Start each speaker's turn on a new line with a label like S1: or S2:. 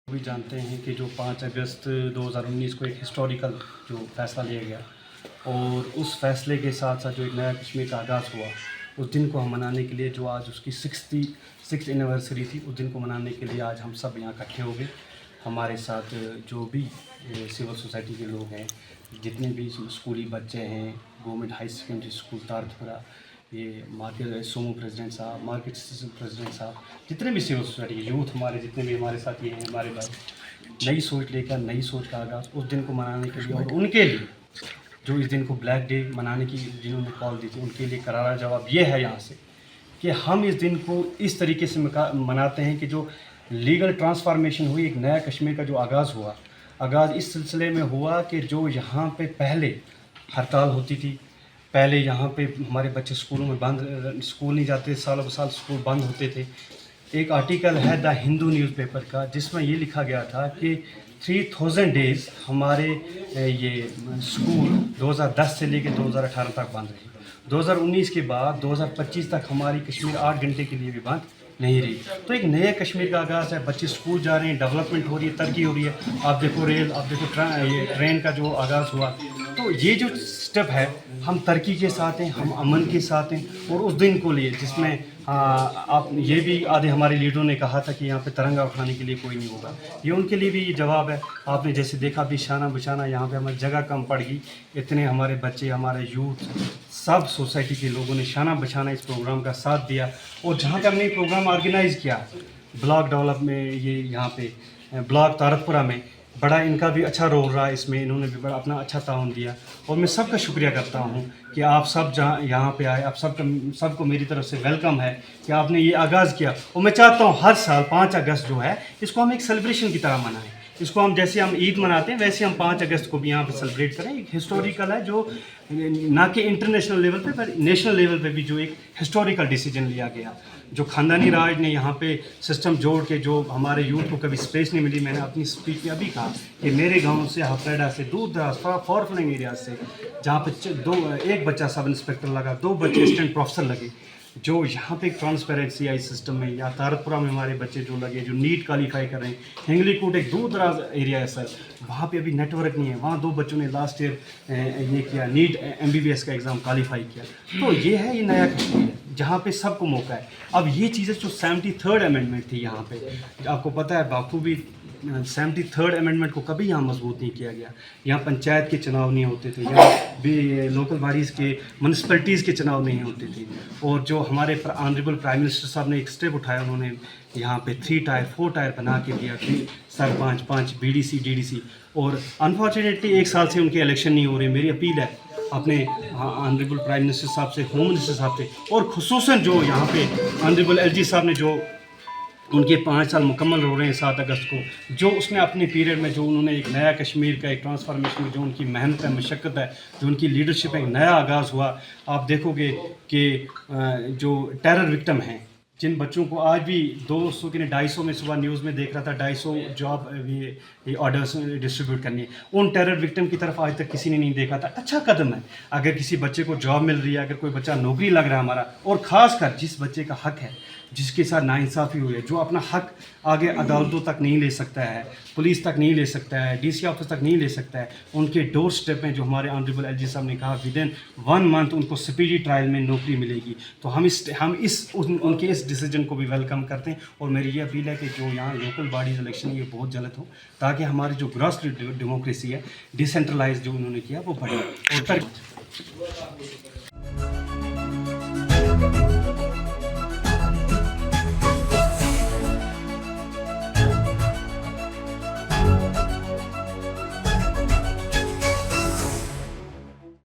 S1: भी जानते हैं कि जो 5 अगस्त 2019 को एक हिस्टोरिकल जो फ़ैसला लिया गया और उस फ़ैसले के साथ साथ जो एक नया कश्मीर का आगाज़ हुआ, उस दिन को हम मनाने के लिए जो आज उसकी 66th एनिवर्सरी थी, उस दिन को मनाने के लिए आज हम सब यहाँ इकट्ठे हो गए। हमारे साथ जो भी सिविल सोसाइटी के लोग हैं, जितने भी स्कूली बच्चे हैं, गवर्नमेंट हाई सेकेंडरी स्कूल तारतपुरा, ये मार्केट सोमो प्रेसिडेंट साहब, मार्केट प्रेसिडेंट साहब, जितने भी सिविल सोसाइटी के यूथ हमारे जितने भी हमारे साथ ये हैं, हमारे भाई नई सोच लेकर नई सोच का आगाज़ उस दिन को मनाने के लिए और उनके लिए जो इस दिन को ब्लैक डे मनाने की जिन्होंने कॉल दी थी, उनके लिए करारा जवाब ये है यहाँ से कि हम इस दिन को इस तरीके से मनाते हैं कि जो लीगल ट्रांसफॉर्मेशन हुई, एक नया कश्मीर का जो आगाज़ इस सिलसिले में हुआ कि जो यहाँ पे पहले हड़ताल होती थी, पहले यहाँ पे हमारे बच्चे स्कूलों में स्कूल नहीं जाते, सालों ब साल स्कूल बंद होते थे। एक आर्टिकल है द हिंदू न्यूज़पेपर का जिसमें ये लिखा गया था कि 3000 डेज़ हमारे ये स्कूल 2010 से लेकर 2018 तक बंद रही। 2019 के बाद 2025 तक हमारी कश्मीर 8 घंटे के लिए भी बंद नहीं रही। तो एक नए कश्मीर का आगाज़ है, बच्चे स्कूल जा रहे हैं, डेवलपमेंट हो रही है, तरक्की हो रही है। आप देखो रेल, आप देखो ये ट्रेन का जो आगाज़ हुआ, तो ये जो स्टेप है, हम तरक्की के साथ हैं, हम अमन के साथ हैं। और उस दिन को लिए जिसमें आप ये भी आधे हमारे लीडरों ने कहा था कि यहाँ पे तिरंगा उठाने के लिए कोई नहीं होगा, ये उनके लिए भी जवाब है। आपने जैसे देखा भी शाना बिशाना, यहाँ पे हमारी जगह कम पड़ गई, इतने हमारे बच्चे, हमारे यूथ, सब सोसाइटी के लोगों ने शाना बिछाना इस प्रोग्राम का साथ दिया। और जहाँ पे हमने ये प्रोग्राम ऑर्गेनाइज़ किया ब्लॉक डेवलप में, ये यहाँ पे ब्लॉक तारतपुरा में, बड़ा इनका भी अच्छा रोल रहा इसमें, इन्होंने भी बड़ा अपना अच्छा ताउन दिया। और मैं सबका शुक्रिया करता हूँ कि आप सब जहाँ यहाँ पे आए, आप सबको मेरी तरफ से वेलकम है कि आपने ये आगाज़ किया। और मैं चाहता हूँ हर साल 5 अगस्त जो है इसको हम एक सेलिब्रेशन की तरह मनाएं। इसको हम जैसे हम ईद मनाते हैं वैसे हम 5 अगस्त को भी यहाँ पे सेलिब्रेट करें। एक हिस्टोरिकल है जो ना कि इंटरनेशनल लेवल पे पर नेशनल लेवल पे भी जो एक हिस्टोरिकल डिसीजन लिया गया, जो खानदानी राज ने यहाँ पे सिस्टम जोड़ के जो हमारे यूथ को कभी स्पेस नहीं मिली। मैंने अपनी स्पीच में अभी कहा कि मेरे गांव से हफरेडा से दूर दराज फॉर फ्लंग एरिया से जहाँ पे एक बच्चा सब इंस्पेक्टर लगा, 2 बच्चे असिस्टेंट प्रोफेसर लगे, जो यहाँ पे एक ट्रांसपेरेंसी आई सिस्टम में, या तारतपुरा में हमारे बच्चे जो लगे जो नीट क्वालिफाई कर रहे हैं। हिंगलीकूट एक दूर दराज एरिया है सर, वहाँ पे अभी नेटवर्क नहीं है, वहाँ 2 बच्चों ने लास्ट ईयर ये किया, नीट MBBS का एग्ज़ाम क्वालिफाई किया। तो ये है ये नया कश्मीर जहाँ पे सबको मौका है। अब ये चीज़ें जो 73rd अमेंडमेंट थी यहाँ पे, आपको पता है बाखूबी 73rd अमेंडमेंट को कभी यहाँ मजबूत नहीं किया गया। यहाँ पंचायत के चुनाव नहीं होते थे, यहाँ भी लोकल बॉडीज़ के म्यूनसिपलिटीज़ के चुनाव नहीं होते थे। और जो हमारे ऑनरेबल प्राइम मिनिस्टर साहब ने एक स्टेप उठाया, उन्होंने यहाँ पे 3 टायर 4 टायर बना के दिया, सरपंच 5 BDC DDC। और अनफॉर्चुनेटली 1 साल से उनके इलेक्शन नहीं हो रहे। मेरी अपील है अपने ऑनरेबल प्राइम मिनिस्टर साहब से, होम मिनिस्टर साहब से, और खुसूसन जो यहाँ पे ऑनरेबल LG साहब ने जो उनके 5 साल मुकम्मल हो रहे हैं 7 अगस्त को, जो उसने अपने पीरियड में जो उन्होंने एक नया कश्मीर का एक ट्रांसफॉर्मेशन में जो उनकी मेहनत है, मशक्क़त है, जो उनकी लीडरशिप है, एक नया आगाज़ हुआ। आप देखोगे कि जो टेरर विक्टिम हैं, जिन बच्चों को आज भी 200 के 250 में सुबह न्यूज़ में देख रहा था 250 जॉब ये ऑर्डर्स डिस्ट्रीब्यूट करनी है, उन टेरर विक्टिम की तरफ आज तक किसी ने नहीं देखा था। अच्छा कदम है, अगर किसी बच्चे को जॉब मिल रही है, अगर कोई बच्चा नौकरी लग रहा है हमारा, और ख़ासकर जिस बच्चे का हक है, जिसके साथ नाइंसाफ़ी हुई है, जो अपना हक आगे अदालतों तक नहीं ले सकता है, पुलिस तक नहीं ले सकता है, DC ऑफिस तक नहीं ले सकता है, उनके डोर स्टेप में जो हमारे ऑनरेबल LG साहब ने कहा विदिन 1 मंथ उनको स्पीडी ट्रायल में नौकरी मिलेगी। तो हम उनके इस डिसीजन को भी वेलकम करते हैं। और मेरी ये अपील है कि जो यहाँ लोकल बॉडीज़ इलेक्शन ये बहुत जल्द हो, ताकि हमारी जो ग्रॉस डेमोक्रेसी है, डिसेंट्रलाइज जो उन्होंने किया वो बढ़े।